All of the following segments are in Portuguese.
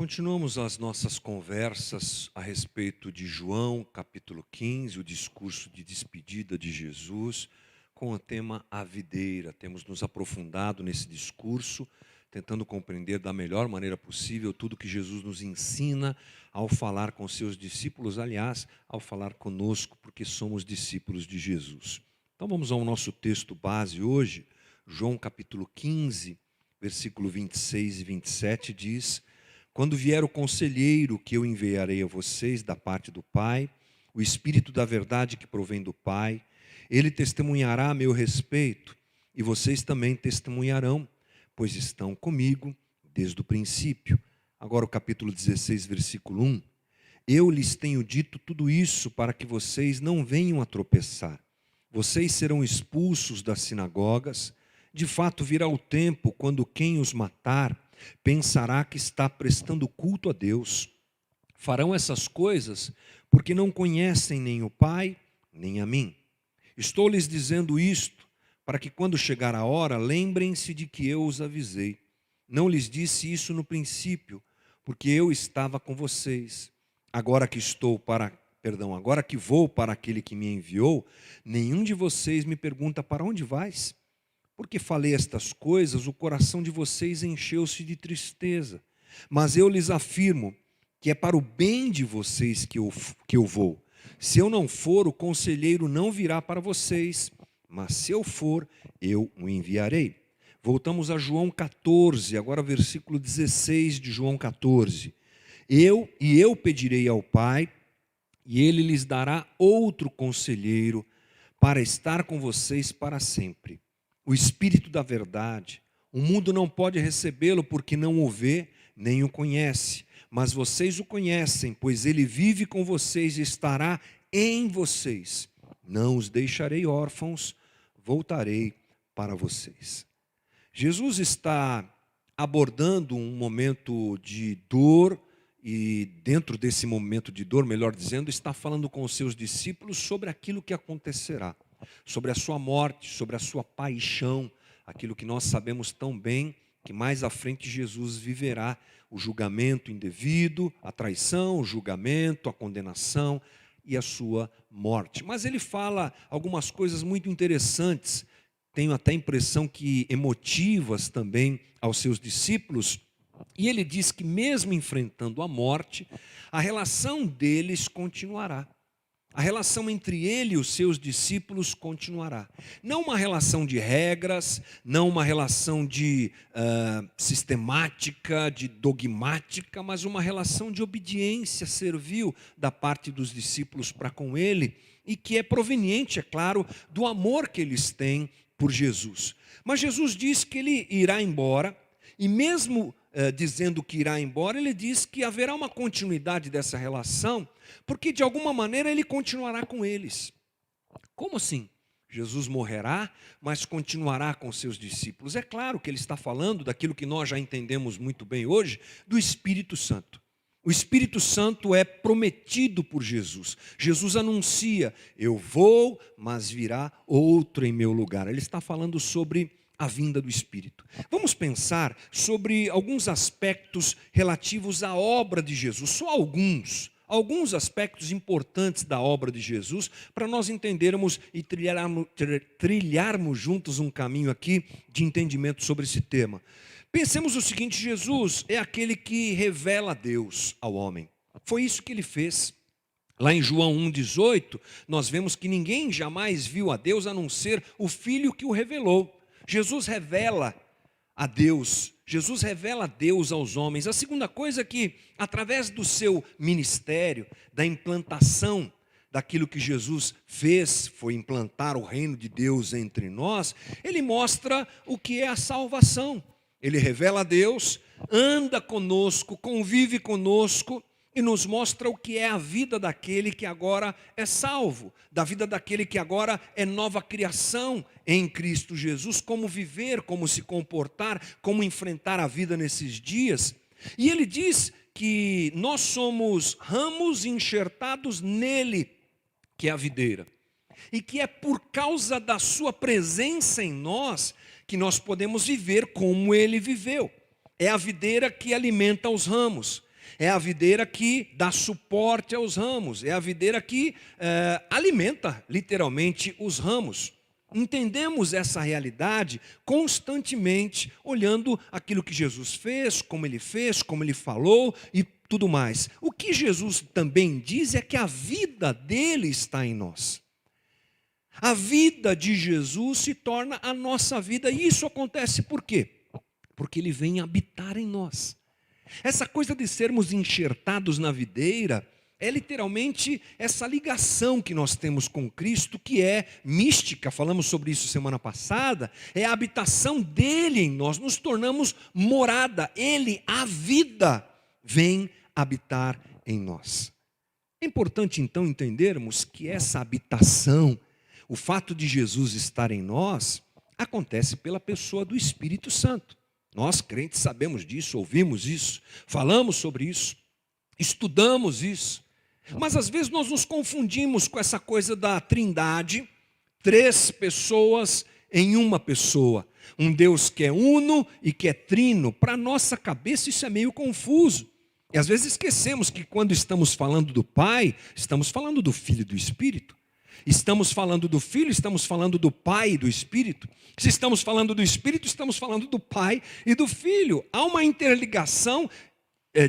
Continuamos as nossas conversas a respeito de João, capítulo 15, o discurso de despedida de Jesus, com o tema A Videira. Temos nos aprofundado nesse discurso, tentando compreender da melhor maneira possível tudo que Jesus nos ensina ao falar com seus discípulos, aliás, ao falar conosco, porque somos discípulos de Jesus. Então vamos ao nosso texto base hoje, João capítulo 15, versículo 26 e 27 diz: quando vier o conselheiro que eu enviarei a vocês da parte do Pai, o Espírito da verdade que provém do Pai, ele testemunhará a meu respeito, e vocês também testemunharão, pois estão comigo desde o princípio. Agora o capítulo 16, versículo 1. Eu lhes tenho dito tudo isso para que vocês não venham a tropeçar. Vocês serão expulsos das sinagogas. De fato virá o tempo quando quem os matar pensará que está prestando culto a Deus. Farão essas coisas porque não conhecem nem o Pai, nem a mim. Estou lhes dizendo isto para que quando chegar a hora, lembrem-se de que eu os avisei. Não lhes disse isso no princípio, porque eu estava com vocês. Agora que vou para aquele que me enviou, nenhum de vocês me pergunta: para onde vais? Porque falei estas coisas, o coração de vocês encheu-se de tristeza. Mas eu lhes afirmo que é para o bem de vocês que eu vou. Se eu não for, o conselheiro não virá para vocês, mas se eu for, eu o enviarei. Voltamos a João 14, agora versículo 16 de João 14. Eu pedirei ao Pai, e ele lhes dará outro conselheiro para estar com vocês para sempre. O Espírito da verdade. O mundo não pode recebê-lo porque não o vê, nem o conhece. Mas vocês o conhecem, pois ele vive com vocês e estará em vocês. Não os deixarei órfãos, voltarei para vocês. Jesus está abordando um momento de dor e dentro desse momento de dor, melhor dizendo, está falando com os seus discípulos sobre aquilo que acontecerá. Sobre a sua morte, sobre a sua paixão, aquilo que nós sabemos tão bem, que mais à frente Jesus viverá o julgamento indevido, a traição, o julgamento, a condenação e a sua morte. Mas ele fala algumas coisas muito interessantes, tenho até a impressão que emotivas também aos seus discípulos, e ele diz que mesmo enfrentando a morte, a relação deles continuará. A relação entre ele e os seus discípulos continuará. Não uma relação de regras, não uma relação de sistemática, de dogmática, mas uma relação de obediência servil da parte dos discípulos para com ele, e que é proveniente, é claro, do amor que eles têm por Jesus. Mas Jesus diz que ele irá embora, e mesmo dizendo que irá embora, ele diz que haverá uma continuidade dessa relação, porque de alguma maneira ele continuará com eles. Como assim? Jesus morrerá, mas continuará com seus discípulos. É claro que ele está falando daquilo que nós já entendemos muito bem hoje, do Espírito Santo. O Espírito Santo é prometido por Jesus. Jesus anuncia: eu vou, mas virá outro em meu lugar. Ele está falando sobre a vinda do Espírito. Vamos pensar sobre alguns aspectos relativos à obra de Jesus, só alguns aspectos importantes da obra de Jesus, para nós entendermos e trilharmos juntos um caminho aqui de entendimento sobre esse tema. Pensemos o seguinte: Jesus é aquele que revela Deus ao homem. Foi isso que ele fez. Lá em João 1,18, nós vemos que ninguém jamais viu a Deus a não ser o Filho que o revelou. Jesus revela a Deus, Jesus revela a Deus aos homens. A segunda coisa é que, através do seu ministério, da implantação daquilo que Jesus fez, foi implantar o reino de Deus entre nós, ele mostra o que é a salvação. Ele revela a Deus, anda conosco, convive conosco, e nos mostra o que é a vida daquele que agora é salvo, da vida daquele que agora é nova criação em Cristo Jesus, como viver, como se comportar, como enfrentar a vida nesses dias. E ele diz que nós somos ramos enxertados nele, que é a videira, e que é por causa da sua presença em nós que nós podemos viver como ele viveu. É a videira que alimenta os ramos. É a videira que dá suporte aos ramos. É a videira que alimenta, literalmente, os ramos. Entendemos essa realidade constantemente, olhando aquilo que Jesus fez, como ele falou e tudo mais. O que Jesus também diz é que a vida dele está em nós. A vida de Jesus se torna a nossa vida, e isso acontece por quê? Porque ele vem habitar em nós. Essa coisa de sermos enxertados na videira é literalmente essa ligação que nós temos com Cristo, que é mística, falamos sobre isso semana passada, é a habitação dele em nós, nos tornamos morada, ele, a vida, vem habitar em nós. É importante então entendermos que essa habitação, o fato de Jesus estar em nós, acontece pela pessoa do Espírito Santo. Nós crentes sabemos disso, ouvimos isso, falamos sobre isso, estudamos isso. Mas às vezes nós nos confundimos com essa coisa da trindade, 3 pessoas em uma pessoa. Um Deus que é uno e que é trino. Para a nossa cabeça isso é meio confuso. E às vezes esquecemos que quando estamos falando do Pai, estamos falando do Filho e do Espírito. Estamos falando do Filho, estamos falando do Pai e do Espírito. Se estamos falando do Espírito, estamos falando do Pai e do Filho. Há uma interligação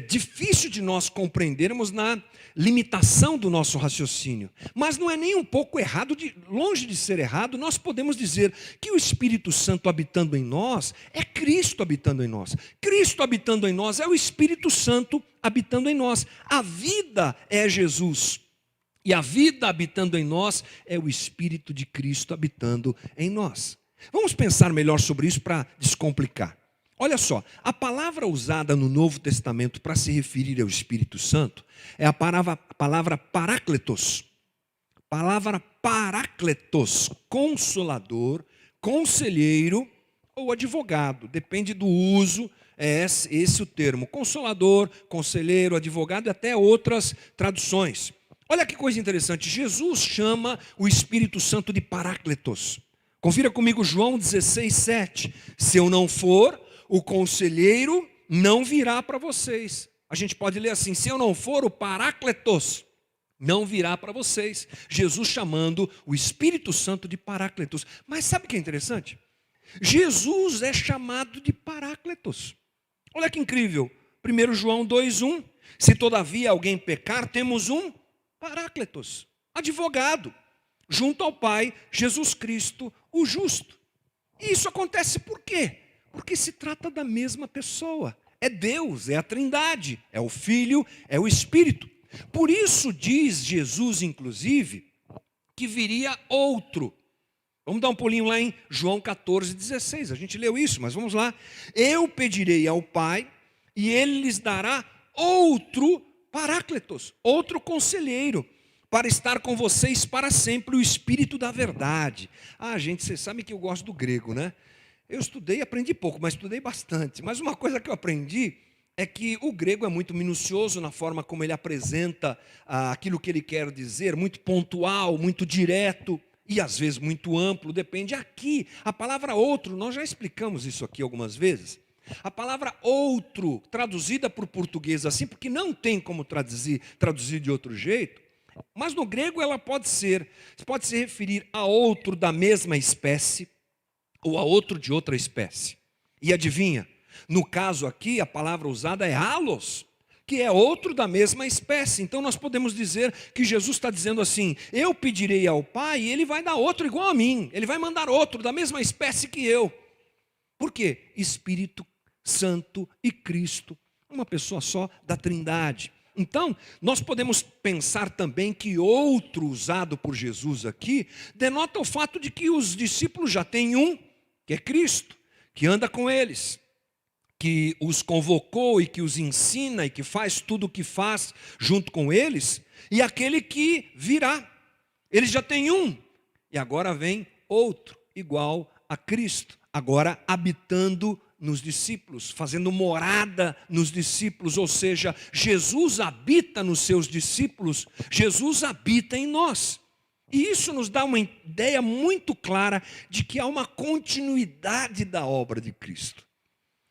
difícil de nós compreendermos na limitação do nosso raciocínio. Mas não é nem um pouco errado, longe de ser errado, nós podemos dizer que o Espírito Santo habitando em nós é Cristo habitando em nós. Cristo habitando em nós é o Espírito Santo habitando em nós. A vida é Jesus. E a vida habitando em nós é o Espírito de Cristo habitando em nós. Vamos pensar melhor sobre isso para descomplicar. Olha só, a palavra usada no Novo Testamento para se referir ao Espírito Santo é a palavra parácletos. Palavra parácletos, consolador, conselheiro ou advogado. Depende do uso, é esse o termo. Consolador, conselheiro, advogado e até outras traduções. Olha que coisa interessante, Jesus chama o Espírito Santo de parácletos. Confira comigo João 16:7. Se eu não for, o conselheiro não virá para vocês. A gente pode ler assim, se eu não for, o parácletos não virá para vocês. Jesus chamando o Espírito Santo de parácletos. Mas sabe o que é interessante? Jesus é chamado de parácletos. Olha que incrível. 1 João 2:1. Se todavia alguém pecar, temos um parácletos, advogado, junto ao Pai, Jesus Cristo, o justo. E isso acontece por quê? Porque se trata da mesma pessoa. É Deus, é a Trindade, é o Filho, é o Espírito. Por isso diz Jesus, inclusive, que viria outro. Vamos dar um pulinho lá em João 14:16. A gente leu isso, mas vamos lá. Eu pedirei ao Pai e Ele lhes dará outro parácletos, outro conselheiro, para estar com vocês para sempre, o Espírito da verdade. Ah, gente, vocês sabem que eu gosto do grego, né? Eu estudei, aprendi pouco, mas estudei bastante. Mas uma coisa que eu aprendi é que o grego é muito minucioso na forma como ele apresenta aquilo que ele quer dizer, muito pontual, muito direto e às vezes muito amplo, depende. Aqui, a palavra outro, nós já explicamos isso aqui algumas vezes. A palavra outro, traduzida para o português assim, porque não tem como traduzir de outro jeito, mas no grego ela pode se referir a outro da mesma espécie ou a outro de outra espécie. E adivinha, no caso aqui a palavra usada é halos, que é outro da mesma espécie. Então nós podemos dizer que Jesus está dizendo assim, eu pedirei ao Pai e Ele vai dar outro igual a mim, Ele vai mandar outro da mesma espécie que eu. Por quê? Espírito Santo e Cristo, uma pessoa só da Trindade. Então, nós podemos pensar também que outro usado por Jesus aqui denota o fato de que os discípulos já têm um, que é Cristo, que anda com eles, que os convocou e que os ensina e que faz tudo o que faz junto com eles, e aquele que virá. Eles já têm um, e agora vem outro, igual a Cristo, agora habitando nos discípulos, fazendo morada nos discípulos, ou seja, Jesus habita nos seus discípulos, Jesus habita em nós. E isso nos dá uma ideia muito clara de que há uma continuidade da obra de Cristo.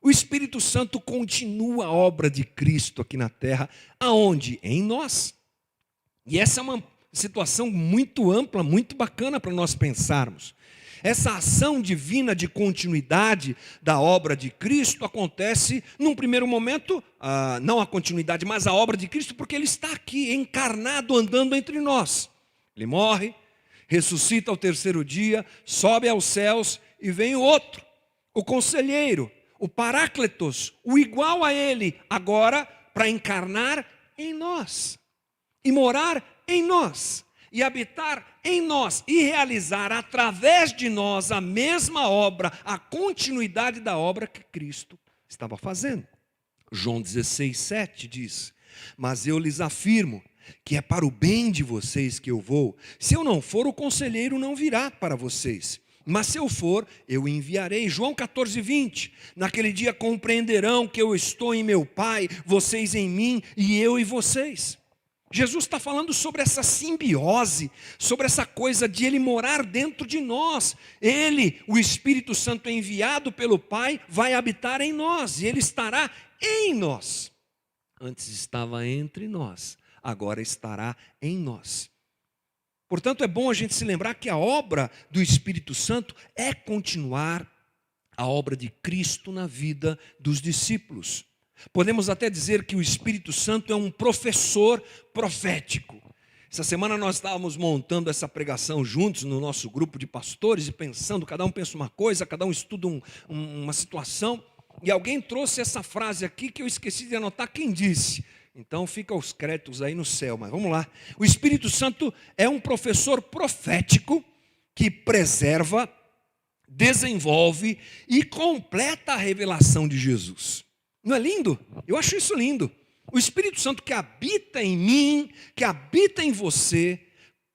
O Espírito Santo continua a obra de Cristo aqui na terra. Aonde? Em nós. E essa é uma situação muito ampla, muito bacana para nós pensarmos. Essa ação divina de continuidade da obra de Cristo acontece, num primeiro momento, não a continuidade, mas a obra de Cristo, porque Ele está aqui, encarnado, andando entre nós. Ele morre, ressuscita ao terceiro dia, sobe aos céus e vem o outro, o conselheiro, o Paráclitos, o igual a Ele, agora para encarnar em nós e morar em nós. E habitar em nós e realizar através de nós a mesma obra, a continuidade da obra que Cristo estava fazendo. João 16:7 diz: mas eu lhes afirmo que é para o bem de vocês que eu vou. Se eu não for, o conselheiro não virá para vocês. Mas se eu for, eu enviarei. João 14:20. Naquele dia compreenderão que eu estou em meu Pai, vocês em mim e eu em vocês. Jesus está falando sobre essa simbiose, sobre essa coisa de Ele morar dentro de nós. Ele, o Espírito Santo enviado pelo Pai, vai habitar em nós e Ele estará em nós. Antes estava entre nós, agora estará em nós. Portanto, é bom a gente se lembrar que a obra do Espírito Santo é continuar a obra de Cristo na vida dos discípulos. Podemos até dizer que o Espírito Santo é um professor profético. Essa semana nós estávamos montando essa pregação juntos no nosso grupo de pastores e pensando, cada um pensa uma coisa, cada um estuda uma situação. E alguém trouxe essa frase aqui que eu esqueci de anotar quem disse. Então fica os créditos aí no céu, mas vamos lá. O Espírito Santo é um professor profético que preserva, desenvolve e completa a revelação de Jesus. Não é lindo? Eu acho isso lindo. O Espírito Santo que habita em mim, que habita em você,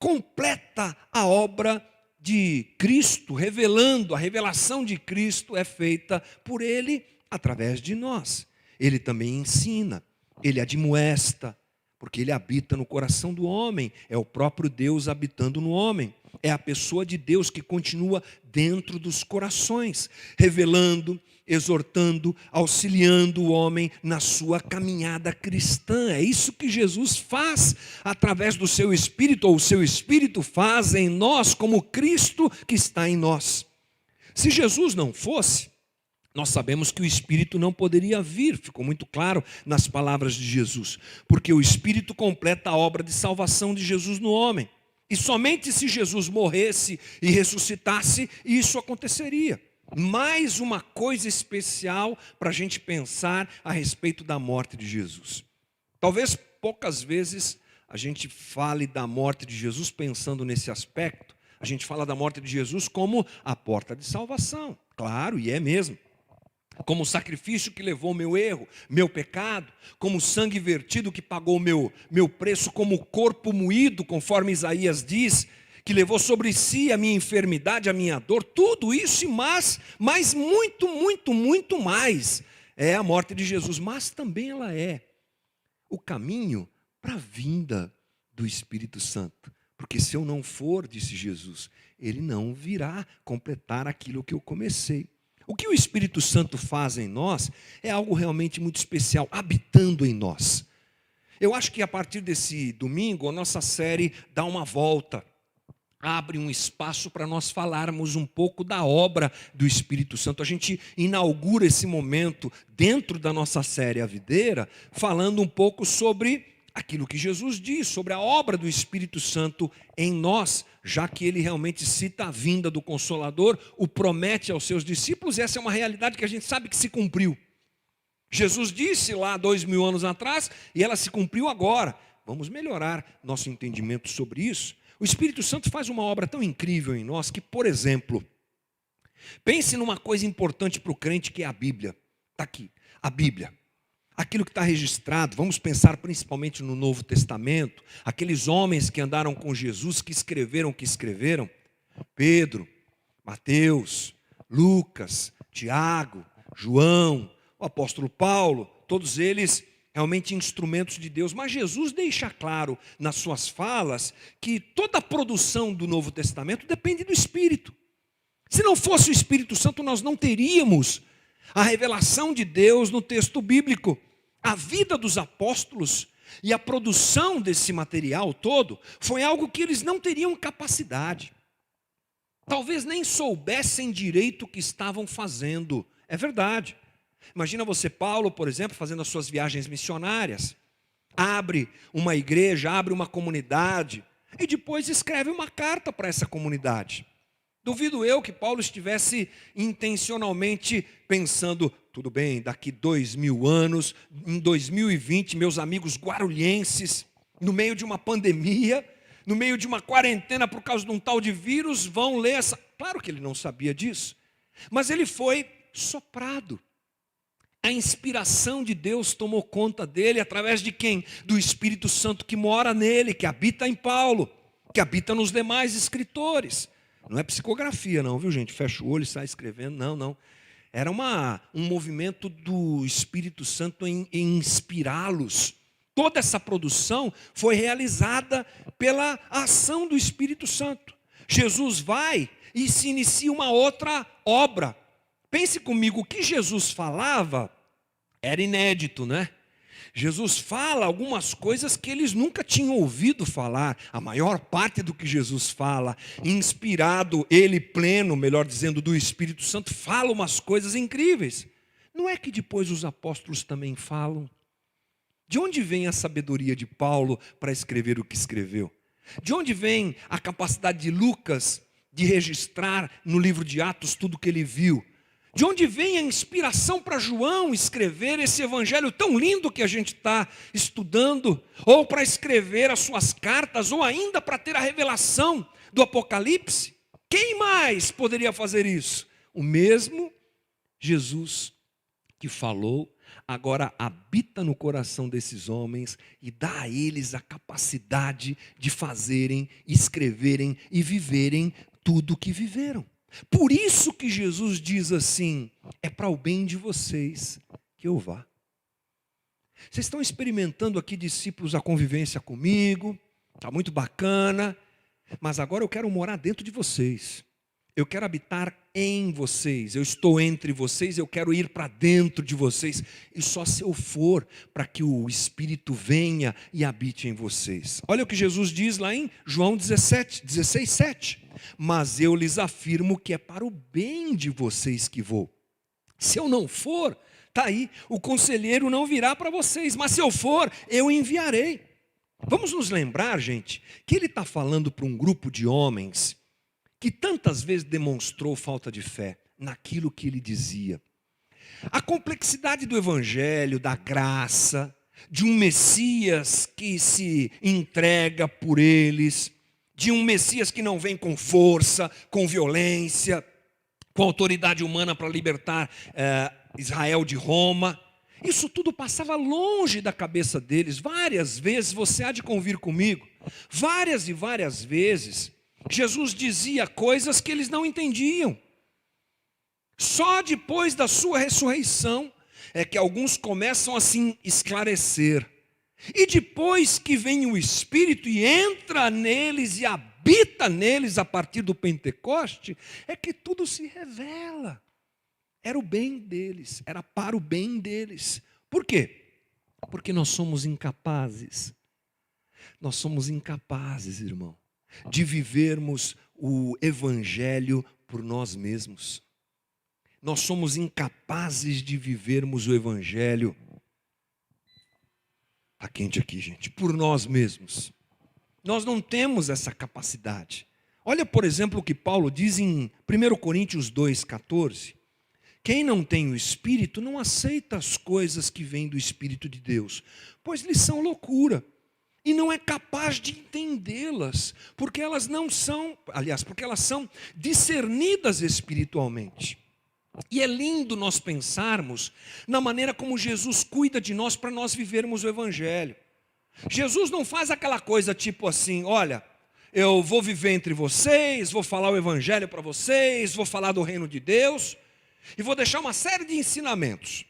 completa a obra de Cristo, revelando, a revelação de Cristo é feita por Ele através de nós. Ele também ensina, Ele admoesta, porque Ele habita no coração do homem, é o próprio Deus habitando no homem. É a pessoa de Deus que continua dentro dos corações, revelando, exortando, auxiliando o homem na sua caminhada cristã. É isso que Jesus faz através do seu Espírito, ou o seu Espírito faz em nós como Cristo que está em nós. Se Jesus não fosse, nós sabemos que o Espírito não poderia vir, ficou muito claro nas palavras de Jesus, porque o Espírito completa a obra de salvação de Jesus no homem. E somente se Jesus morresse e ressuscitasse, isso aconteceria. Mais uma coisa especial para a gente pensar a respeito da morte de Jesus. Talvez poucas vezes a gente fale da morte de Jesus pensando nesse aspecto. A gente fala da morte de Jesus como a porta de salvação. Claro, e é mesmo. Como o sacrifício que levou o meu erro, meu pecado, como o sangue vertido que pagou o meu preço, como o corpo moído, conforme Isaías diz, que levou sobre si a minha enfermidade, a minha dor, tudo isso, mas muito, muito, muito mais é a morte de Jesus, mas também ela é o caminho para a vinda do Espírito Santo, porque se eu não for, disse Jesus, ele não virá completar aquilo que eu comecei. O que o Espírito Santo faz em nós é algo realmente muito especial, habitando em nós. Eu acho que a partir desse domingo, a nossa série dá uma volta, abre um espaço para nós falarmos um pouco da obra do Espírito Santo. A gente inaugura esse momento dentro da nossa série A Videira, falando um pouco sobre aquilo que Jesus diz, sobre a obra do Espírito Santo em nós, já que ele realmente cita a vinda do Consolador, o promete aos seus discípulos, e essa é uma realidade que a gente sabe que se cumpriu. Jesus disse lá 2000 anos atrás, e ela se cumpriu agora. Vamos melhorar nosso entendimento sobre isso. O Espírito Santo faz uma obra tão incrível em nós que, por exemplo, pense numa coisa importante para o crente que é a Bíblia. Está aqui, a Bíblia. Aquilo que está registrado, vamos pensar principalmente no Novo Testamento, aqueles homens que andaram com Jesus, que escreveram, Pedro, Mateus, Lucas, Tiago, João, o apóstolo Paulo, todos eles realmente instrumentos de Deus, mas Jesus deixa claro nas suas falas que toda a produção do Novo Testamento depende do Espírito. Se não fosse o Espírito Santo, nós não teríamos a revelação de Deus no texto bíblico. A vida dos apóstolos e a produção desse material todo foi algo que eles não teriam capacidade. Talvez nem soubessem direito o que estavam fazendo. É verdade. Imagina você, Paulo, por exemplo, fazendo as suas viagens missionárias. Abre uma igreja, abre uma comunidade e depois escreve uma carta para essa comunidade. Duvido eu que Paulo estivesse intencionalmente pensando, tudo bem, daqui 2000 anos, em 2020, meus amigos guarulhenses, no meio de uma pandemia, no meio de uma quarentena por causa de um tal de vírus, vão ler essa... Claro que ele não sabia disso, mas ele foi soprado. A inspiração de Deus tomou conta dele através de quem? Do Espírito Santo que mora nele, que habita em Paulo, que habita nos demais escritores. Não é psicografia não, viu gente? Fecha o olho e sai escrevendo, não. Era um movimento do Espírito Santo em inspirá-los. Toda essa produção foi realizada pela ação do Espírito Santo. Jesus vai e se inicia uma outra obra. Pense comigo, o que Jesus falava era inédito, né? Jesus fala algumas coisas que eles nunca tinham ouvido falar. A maior parte do que Jesus fala, inspirado, ele pleno, melhor dizendo, do Espírito Santo, fala umas coisas incríveis. Não é que depois os apóstolos também falam? De onde vem a sabedoria de Paulo para escrever o que escreveu? De onde vem a capacidade de Lucas de registrar no livro de Atos tudo o que ele viu? De onde vem a inspiração para João escrever esse evangelho tão lindo que a gente está estudando? Ou para escrever as suas cartas, ou ainda para ter a revelação do Apocalipse? Quem mais poderia fazer isso? O mesmo Jesus que falou, agora habita no coração desses homens e dá a eles a capacidade de fazerem, escreverem e viverem tudo o que viveram. Por isso que Jesus diz assim, é para o bem de vocês que eu vá. Vocês estão experimentando aqui, discípulos, a convivência comigo, está muito bacana, mas agora eu quero morar dentro de vocês. Eu quero habitar em vocês, eu estou entre vocês, eu quero ir para dentro de vocês. E só se eu for para que o Espírito venha e habite em vocês. Olha o que Jesus diz lá em João 16, 7. Mas eu lhes afirmo que é para o bem de vocês que vou. Se eu não for, está aí, o conselheiro não virá para vocês. Mas se eu for, eu enviarei. Vamos nos lembrar, gente, que ele está falando para um grupo de homens que tantas vezes demonstrou falta de fé naquilo que ele dizia. A complexidade do evangelho, da graça, de um Messias que se entrega por eles, de um Messias que não vem com força, com violência, com autoridade humana para libertar Israel de Roma. Isso tudo passava longe da cabeça deles. Várias vezes, você há de convir comigo, várias e várias vezes, Jesus dizia coisas que eles não entendiam. Só depois da sua ressurreição é que alguns começam a se esclarecer. E depois que vem o Espírito e entra neles e habita neles a partir do Pentecoste, é que tudo se revela. Era o bem deles, era para o bem deles. Por quê? Porque nós somos incapazes. Nós somos incapazes, irmão, de vivermos o Evangelho por nós mesmos. Nós somos incapazes de vivermos o Evangelho. Está quente aqui, gente. Por nós mesmos. Nós não temos essa capacidade. Olha, por exemplo, o que Paulo diz em 1 Coríntios 2,14. Quem não tem o Espírito não aceita as coisas que vêm do Espírito de Deus, pois lhes são loucura. E não é capaz de entendê-las, porque elas não são, porque elas são discernidas espiritualmente. E é lindo nós pensarmos na maneira como Jesus cuida de nós para nós vivermos o Evangelho. Jesus não faz aquela coisa tipo assim, olha, eu vou viver entre vocês, vou falar o Evangelho para vocês, vou falar do reino de Deus, e vou deixar uma série de ensinamentos.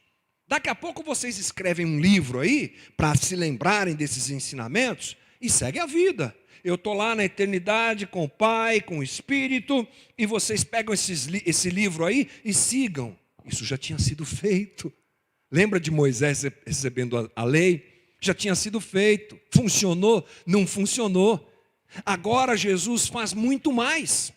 Daqui a pouco vocês escrevem um livro aí, para se lembrarem desses ensinamentos, e segue a vida. Eu estou lá na eternidade com o Pai, com o Espírito, e vocês pegam esse livro aí e sigam. isso já tinha sido feito. Lembra de Moisés recebendo a lei? Já tinha sido feito. Funcionou? Não funcionou. Agora Jesus faz muito mais.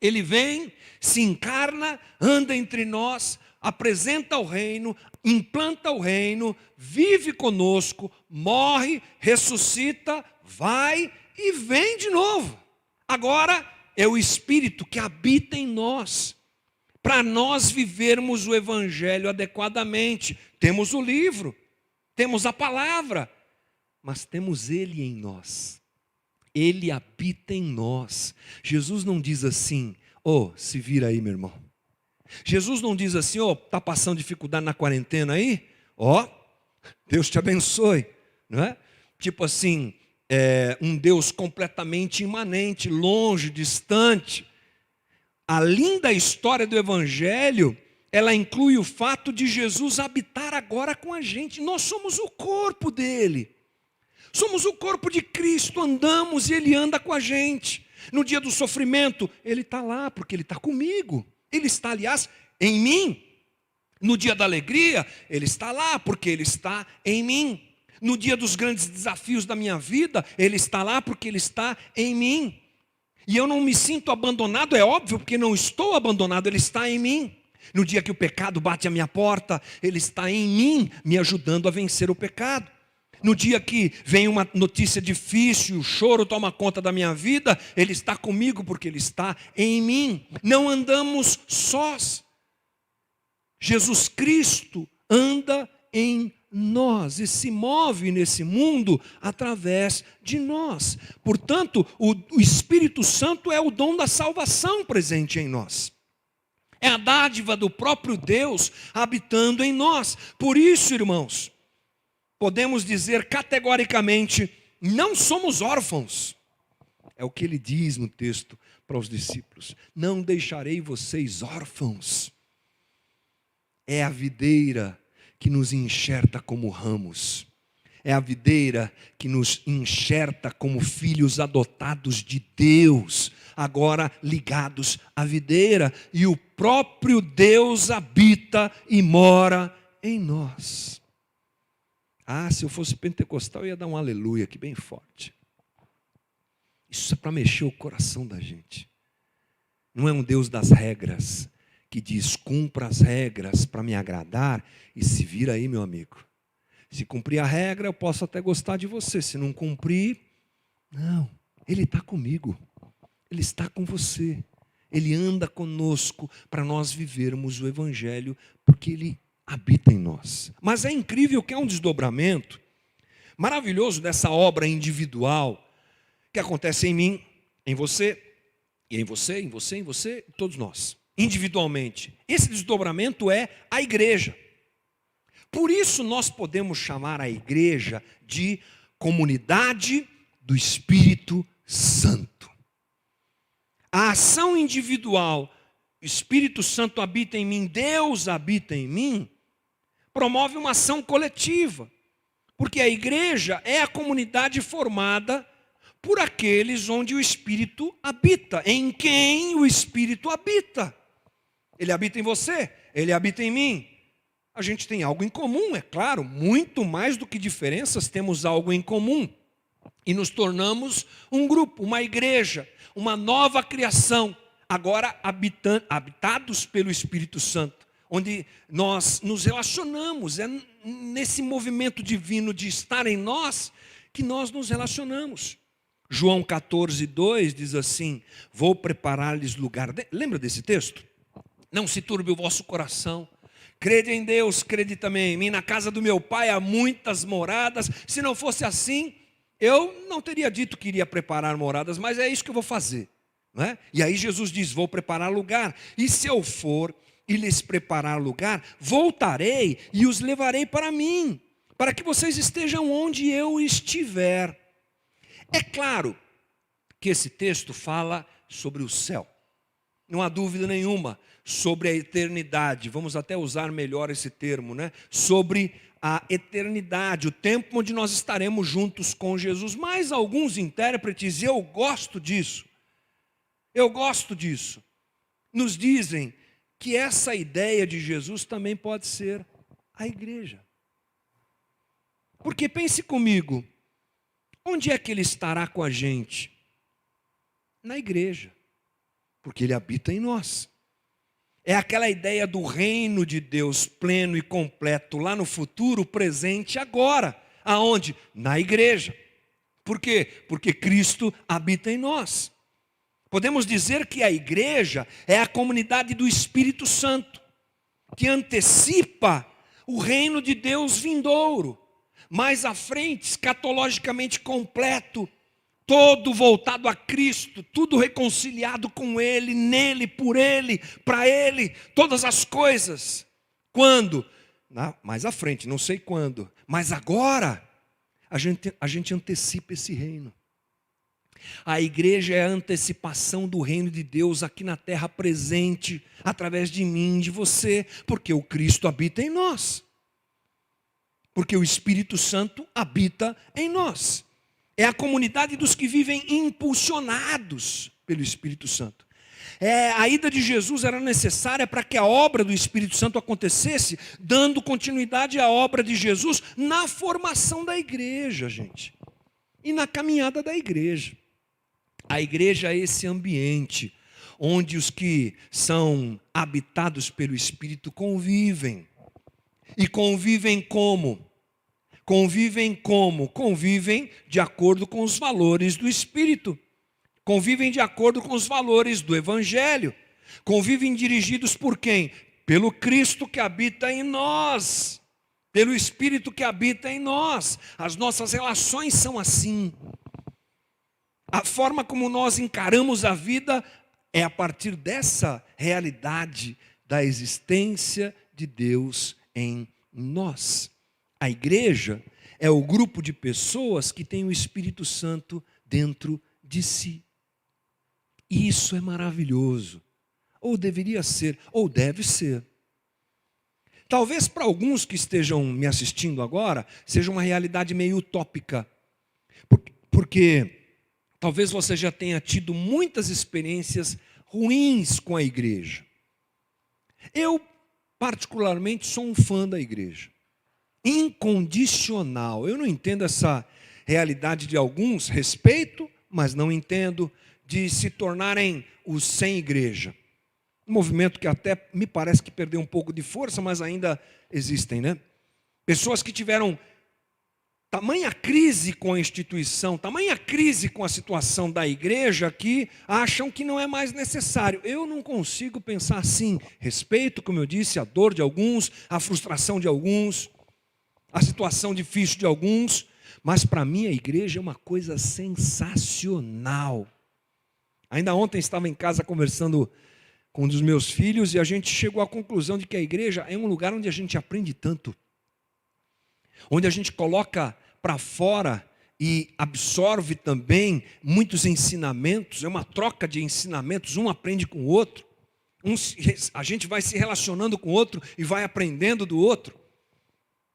Ele vem, se encarna, anda entre nós, apresenta o reino, implanta o reino, vive conosco, morre, ressuscita, vai e vem de novo. Agora é o Espírito que habita em nós, para nós vivermos o Evangelho adequadamente. Temos o livro, temos a palavra, mas temos Ele em nós. Ele habita em nós. Jesus não diz assim, se vira aí, meu irmão. Jesus não diz assim, está passando dificuldade na quarentena aí? Deus te abençoe. Não é? Tipo assim, um Deus completamente imanente, longe, distante. A linda história do Evangelho, ela inclui o fato de Jesus habitar agora com a gente. Nós somos o corpo dele. Somos o corpo de Cristo, andamos e Ele anda com a gente. No dia do sofrimento, Ele está lá porque Ele está comigo. Ele está, aliás, em mim. No dia da alegria, Ele está lá porque Ele está em mim. No dia dos grandes desafios da minha vida, Ele está lá porque Ele está em mim. E eu não me sinto abandonado, é óbvio, porque não estou abandonado, Ele está em mim. No dia que o pecado bate à minha porta, Ele está em mim, me ajudando a vencer o pecado. No dia que vem uma notícia difícil, o choro toma conta da minha vida, Ele está comigo porque Ele está em mim. Não andamos sós. Jesus Cristo anda em nós e se move nesse mundo através de nós. Portanto, o Espírito Santo é o dom da salvação presente em nós. É a dádiva do próprio Deus habitando em nós. Por isso, irmãos, podemos dizer categoricamente, não somos órfãos. É o que ele diz no texto para os discípulos. Não deixarei vocês órfãos. É a videira que nos enxerta como ramos. É a videira que nos enxerta como filhos adotados de Deus, agora ligados à videira. E o próprio Deus habita e mora em nós. Se eu fosse pentecostal, eu ia dar um aleluia aqui bem forte. Isso é para mexer o coração da gente. Não é um Deus das regras, que diz, cumpra as regras para me agradar, e se vira aí, meu amigo. Se cumprir a regra, eu posso até gostar de você. Se não cumprir, não. Ele está comigo. Ele está com você. Ele anda conosco para nós vivermos o Evangelho, porque Ele habita em nós. Mas é incrível que é um desdobramento maravilhoso dessa obra individual que acontece em mim, em você, e em você, em você, em você, todos nós, individualmente. Esse desdobramento é a igreja. Por isso nós podemos chamar a igreja de comunidade do Espírito Santo. A ação individual, o Espírito Santo habita em mim, Deus habita em mim, promove uma ação coletiva, porque a igreja é a comunidade formada por aqueles onde o Espírito habita, em quem o Espírito habita. Ele habita em você, ele habita em mim. A gente tem algo em comum, é claro, muito mais do que diferenças, temos algo em comum. E nos tornamos um grupo, uma igreja, uma nova criação, agora habitados pelo Espírito Santo, onde nós nos relacionamos. É nesse movimento divino de estar em nós que nós nos relacionamos. João 14:2 diz assim, vou preparar-lhes lugar. Lembra desse texto? Não se turbe o vosso coração. Crede em Deus, crede também em mim. Na casa do meu pai há muitas moradas. Se não fosse assim, eu não teria dito que iria preparar moradas, mas é isso que eu vou fazer. Não é? E aí Jesus diz, vou preparar lugar. E se eu for e lhes preparar lugar, voltarei e os levarei para mim, para que vocês estejam onde eu estiver. É claro que esse texto fala sobre o céu. Não há dúvida nenhuma sobre a eternidade. Vamos até usar melhor esse termo, né? Sobre a eternidade, o tempo onde nós estaremos juntos com Jesus. Mas alguns intérpretes, e eu gosto disso, nos dizem que essa ideia de Jesus também pode ser a igreja. Porque pense comigo, onde é que ele estará com a gente? Na igreja, porque ele habita em nós. É aquela ideia do reino de Deus pleno e completo lá no futuro, presente agora. Aonde? Na igreja. Por quê? Porque Cristo habita em nós. Podemos dizer que a igreja é a comunidade do Espírito Santo, que antecipa o reino de Deus vindouro. Mais à frente, escatologicamente completo, todo voltado a Cristo, tudo reconciliado com Ele, nele, por Ele, para Ele, todas as coisas. Quando? Mais à frente, não sei quando, mas agora a gente antecipa esse reino. A igreja é a antecipação do reino de Deus aqui na terra presente, através de mim, de você, porque o Cristo habita em nós. Porque o Espírito Santo habita em nós. É a comunidade dos que vivem impulsionados pelo Espírito Santo. A ida de Jesus era necessária para que a obra do Espírito Santo acontecesse, dando continuidade à obra de Jesus na formação da igreja, gente. E na caminhada da igreja. A igreja é esse ambiente onde os que são habitados pelo Espírito convivem. E convivem como? Convivem como? Convivem de acordo com os valores do Espírito. Convivem de acordo com os valores do Evangelho. Convivem dirigidos por quem? Pelo Cristo que habita em nós. Pelo Espírito que habita em nós. As nossas relações são assim. A forma como nós encaramos a vida é a partir dessa realidade da existência de Deus em nós. A igreja é o grupo de pessoas que tem o Espírito Santo dentro de si. E isso é maravilhoso. Ou deveria ser, ou deve ser. Talvez para alguns que estejam me assistindo agora, seja uma realidade meio utópica. Porque talvez você já tenha tido muitas experiências ruins com a igreja. Eu, particularmente, sou um fã da igreja. Incondicional. Eu não entendo essa realidade de alguns, respeito, mas não entendo, de se tornarem os sem igreja. Um movimento que até me parece que perdeu um pouco de força, mas ainda existem, né? Pessoas que tiveram tamanha crise com a instituição, tamanha crise com a situação da igreja, que acham que não é mais necessário. Eu não consigo pensar assim. Respeito, como eu disse, a dor de alguns, a frustração de alguns, a situação difícil de alguns, mas para mim a igreja é uma coisa sensacional. Ainda ontem estava em casa conversando com um dos meus filhos e a gente chegou à conclusão de que a igreja é um lugar onde a gente aprende tanto. Onde a gente coloca para fora e absorve também muitos ensinamentos, é uma troca de ensinamentos, um aprende com o outro, a gente vai se relacionando com o outro e vai aprendendo do outro.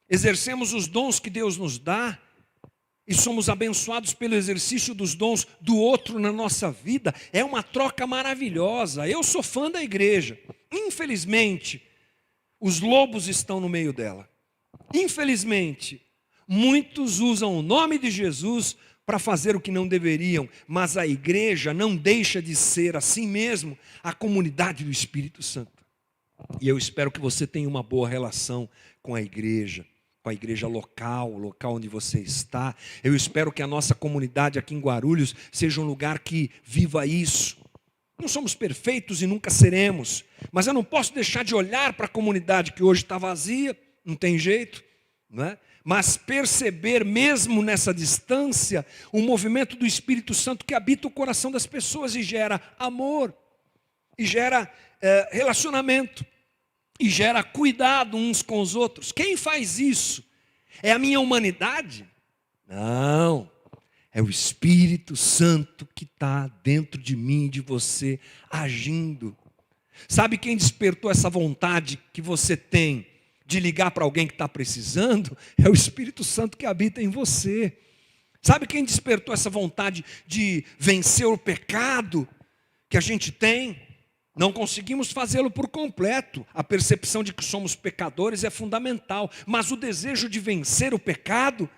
Exercemos os dons que Deus nos dá e somos abençoados pelo exercício dos dons do outro na nossa vida. É uma troca maravilhosa. Eu sou fã da igreja. Infelizmente, os lobos estão no meio dela. Infelizmente, muitos usam o nome de Jesus para fazer o que não deveriam, mas a igreja não deixa de ser, assim mesmo, a comunidade do Espírito Santo. E eu espero que você tenha uma boa relação com a igreja local, o local onde você está. Eu espero que a nossa comunidade aqui em Guarulhos seja um lugar que viva isso. Não somos perfeitos e nunca seremos, mas eu não posso deixar de olhar para a comunidade que hoje está vazia, não tem jeito, não é? Mas perceber mesmo nessa distância o movimento do Espírito Santo que habita o coração das pessoas e gera amor, e gera relacionamento, e gera cuidado uns com os outros. Quem faz isso? É a minha humanidade? Não, é o Espírito Santo que está dentro de mim e de você, agindo. Sabe quem despertou essa vontade que você tem de ligar para alguém que está precisando? É o Espírito Santo que habita em você. Sabe quem despertou essa vontade de vencer o pecado que a gente tem? Não conseguimos fazê-lo por completo. A percepção de que somos pecadores é fundamental. Mas o desejo de vencer o pecado,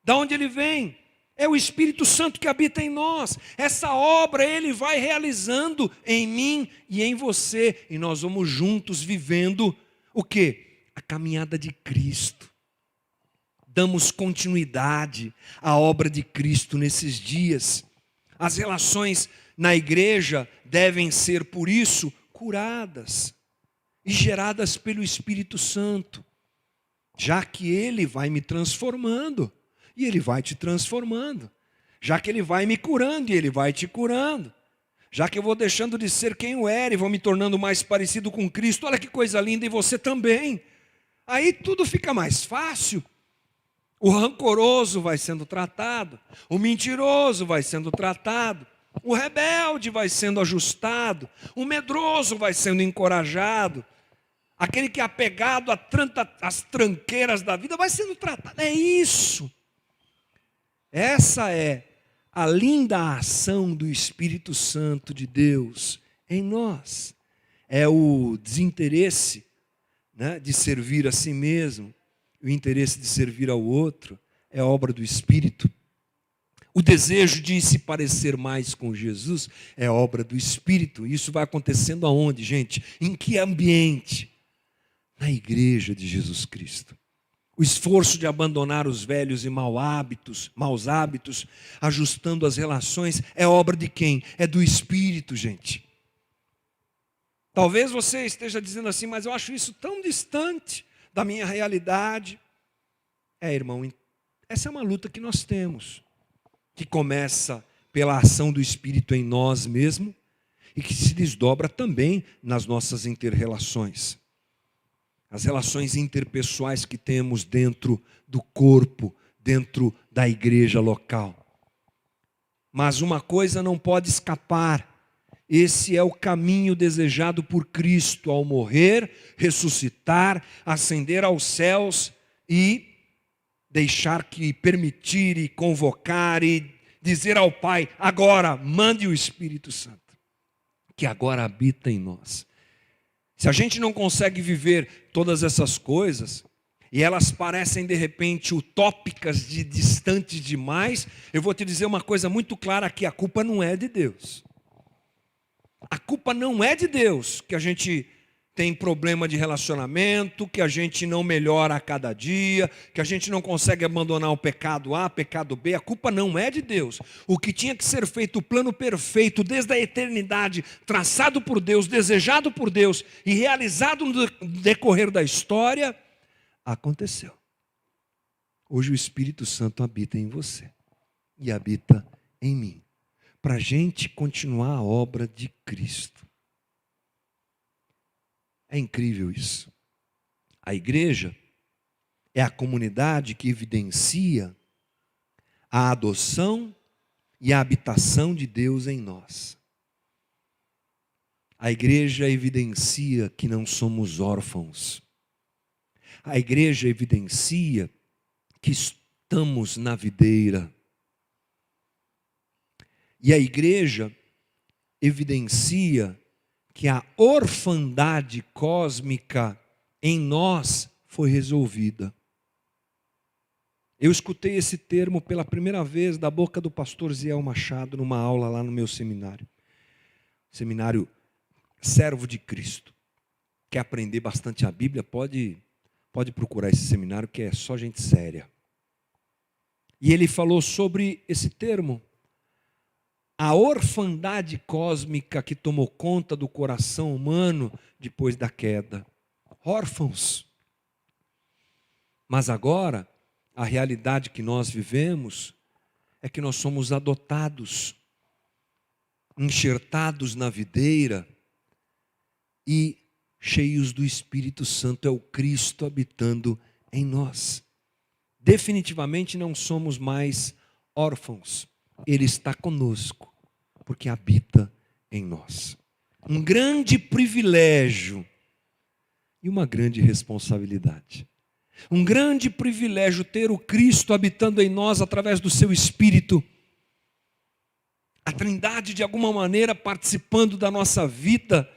da onde ele vem? É o Espírito Santo que habita em nós. Essa obra ele vai realizando em mim e em você. E nós vamos juntos vivendo o quê? A caminhada de Cristo. Damos continuidade à obra de Cristo nesses dias. As relações na igreja devem ser, por isso, curadas e geradas pelo Espírito Santo, já que Ele vai me transformando e Ele vai te transformando, já que Ele vai me curando e Ele vai te curando, já que eu vou deixando de ser quem eu era e vou me tornando mais parecido com Cristo. Olha que coisa linda, e você também. Aí tudo fica mais fácil. O rancoroso vai sendo tratado, o mentiroso vai sendo tratado, o rebelde vai sendo ajustado, o medroso vai sendo encorajado, aquele que é apegado às tranqueiras da vida vai sendo tratado. É isso. Essa é a linda ação do Espírito Santo de Deus em nós. É o desinteresse, né, de servir a si mesmo. O interesse de servir ao outro é obra do Espírito. O desejo de se parecer mais com Jesus é obra do Espírito. Isso vai acontecendo aonde, gente? Em que ambiente? Na igreja de Jesus Cristo. O esforço de abandonar os velhos e maus hábitos, ajustando as relações, é obra de quem? É do Espírito, gente. Talvez você esteja dizendo assim, mas eu acho isso tão distante da minha realidade. Irmão, essa é uma luta que nós temos, que começa pela ação do Espírito em nós mesmos e que se desdobra também nas nossas inter-relações. As relações interpessoais que temos dentro do corpo, dentro da igreja local. Mas uma coisa não pode escapar. Esse é o caminho desejado por Cristo ao morrer, ressuscitar, ascender aos céus e deixar que permitir e convocar e dizer ao Pai, agora mande o Espírito Santo, que agora habita em nós. Se a gente não consegue viver todas essas coisas, e elas parecem de repente utópicas, distantes demais, eu vou te dizer uma coisa muito clara aqui, a culpa não é de Deus. A culpa não é de Deus, que a gente tem problema de relacionamento, que a gente não melhora a cada dia, que a gente não consegue abandonar o pecado A, pecado B. A culpa não é de Deus. O que tinha que ser feito, o plano perfeito, desde a eternidade, traçado por Deus, desejado por Deus e realizado no decorrer da história, aconteceu. Hoje o Espírito Santo habita em você e habita em mim, para a gente continuar a obra de Cristo. É incrível isso. A igreja é a comunidade que evidencia a adoção e a habitação de Deus em nós. A igreja evidencia que não somos órfãos. A igreja evidencia que estamos na videira. E a igreja evidencia que a orfandade cósmica em nós foi resolvida. Eu escutei esse termo pela primeira vez da boca do pastor Ziel Machado numa aula lá no meu seminário. Seminário Servo de Cristo. Quer aprender bastante a Bíblia? Pode procurar esse seminário que é só gente séria. E ele falou sobre esse termo. A orfandade cósmica que tomou conta do coração humano depois da queda. Órfãos. Mas agora, a realidade que nós vivemos é que nós somos adotados, enxertados na videira e cheios do Espírito Santo. É o Cristo habitando em nós. Definitivamente não somos mais órfãos. Ele está conosco, porque habita em nós. Um grande privilégio e uma grande responsabilidade. Um grande privilégio ter o Cristo habitando em nós através do seu Espírito. A Trindade, de alguma maneira, participando da nossa vida,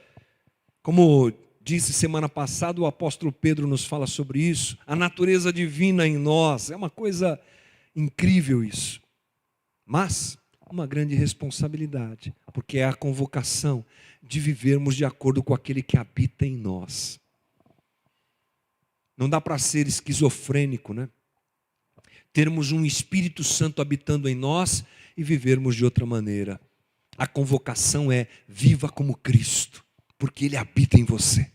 Como disse semana passada, o apóstolo Pedro nos fala sobre isso. A natureza divina em nós, é uma coisa incrível isso. Mas uma grande responsabilidade, porque é a convocação de vivermos de acordo com aquele que habita em nós. Não dá para ser esquizofrênico, né? Termos um Espírito Santo habitando em nós e vivermos de outra maneira. A convocação é: viva como Cristo, porque Ele habita em você.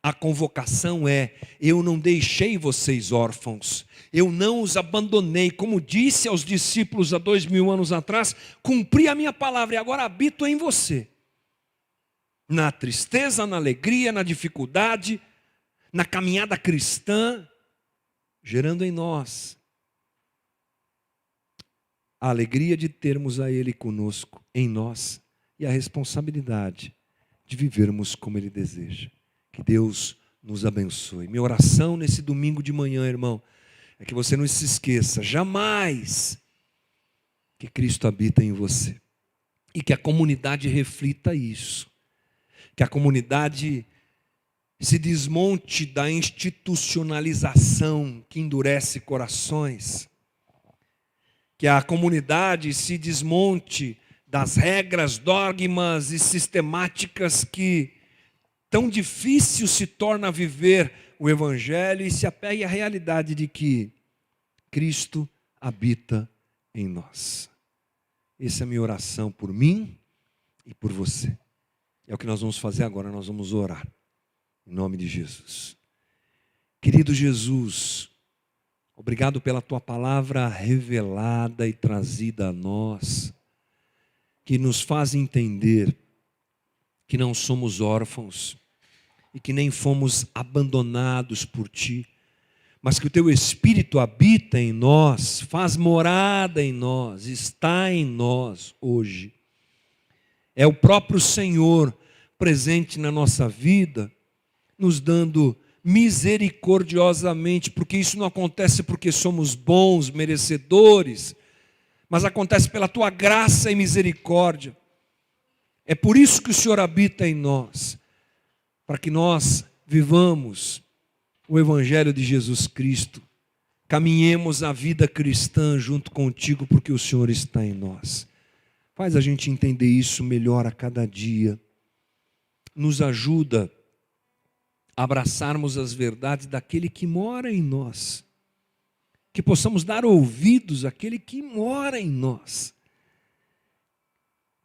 A convocação é: eu não deixei vocês órfãos, eu não os abandonei, como disse aos discípulos há 2000 anos atrás, cumpri a minha palavra e agora habito em você. Na tristeza, na alegria, na dificuldade, na caminhada cristã, gerando em nós a alegria de termos a Ele conosco, em nós, e a responsabilidade de vivermos como Ele deseja. Que Deus nos abençoe. Minha oração nesse domingo de manhã, irmão, é que você não se esqueça jamais que Cristo habita em você. E que a comunidade reflita isso. Que a comunidade se desmonte da institucionalização que endurece corações. Que a comunidade se desmonte das regras, dogmas e sistemáticas que tão difícil se torna viver o Evangelho, e se apegue à realidade de que Cristo habita em nós. Essa é a minha oração por mim e por você. É o que nós vamos fazer agora, nós vamos orar. Em nome de Jesus. Querido Jesus, obrigado pela Tua palavra revelada e trazida a nós, que nos faz entender que não somos órfãos e que nem fomos abandonados por Ti, mas que o Teu Espírito habita em nós, faz morada em nós, está em nós hoje. É o próprio Senhor presente na nossa vida, nos dando misericordiosamente, porque isso não acontece porque somos bons, merecedores, mas acontece pela Tua graça e misericórdia. É por isso que o Senhor habita em nós, para que nós vivamos o Evangelho de Jesus Cristo, caminhemos a vida cristã junto contigo, porque o Senhor está em nós. Faz a gente entender isso melhor a cada dia. Nos ajuda a abraçarmos as verdades daquele que mora em nós. Que possamos dar ouvidos àquele que mora em nós.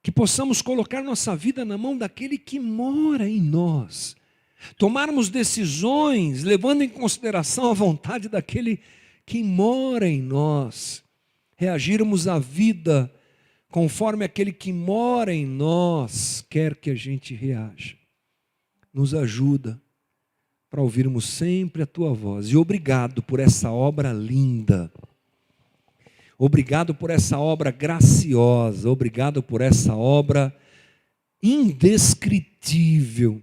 Que possamos colocar nossa vida na mão daquele que mora em nós. Tomarmos decisões levando em consideração a vontade daquele que mora em nós. Reagirmos à vida conforme aquele que mora em nós quer que a gente reaja. Nos ajuda para ouvirmos sempre a Tua voz. E obrigado por essa obra linda. Obrigado por essa obra graciosa. Obrigado por essa obra indescritível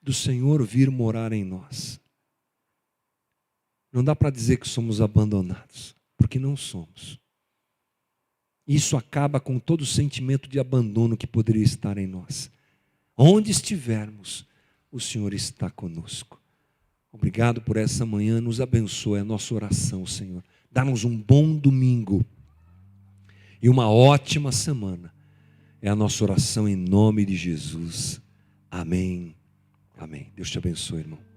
do Senhor vir morar em nós. Não dá para dizer que somos abandonados, porque não somos. Isso acaba com todo o sentimento de abandono que poderia estar em nós. Onde estivermos, o Senhor está conosco. Obrigado por essa manhã, nos abençoe, é a nossa oração, Senhor. Dá-nos um bom domingo e uma ótima semana. É a nossa oração em nome de Jesus. Amém. Amém. Deus te abençoe, irmão.